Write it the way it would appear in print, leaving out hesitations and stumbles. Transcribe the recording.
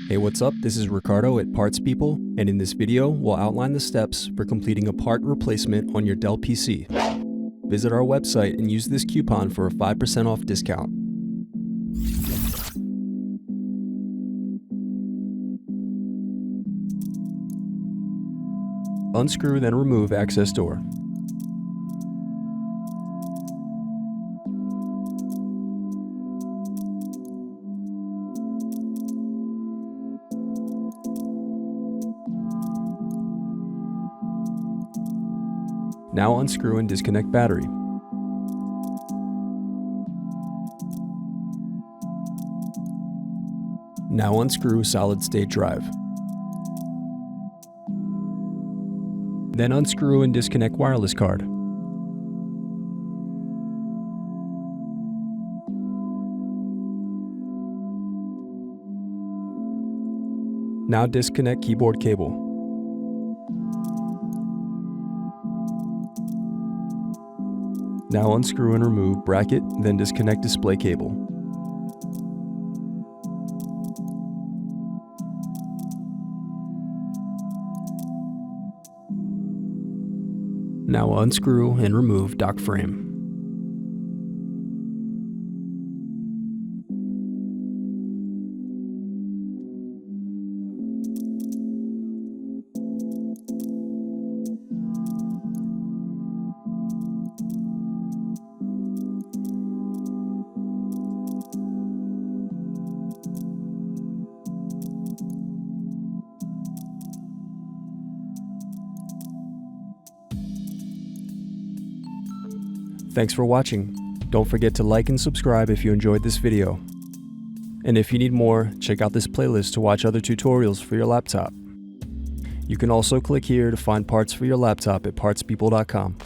Hey, what's up? This is Ricardo at Parts People, and in this video, we'll outline the steps for completing a part replacement on your Dell PC. Visit our website and use this coupon for a 5% off discount. Unscrew, then remove access door. Now unscrew and disconnect battery. Now unscrew solid-state drive. Then unscrew and disconnect wireless card. Now disconnect keyboard cable. Now unscrew and remove bracket, then disconnect display cable. Now unscrew and remove dock frame. Thanks for watching. Don't forget to like and subscribe if you enjoyed this video. And if you need more, check out this playlist to watch other tutorials for your laptop. You can also click here to find parts for your laptop at partspeople.com.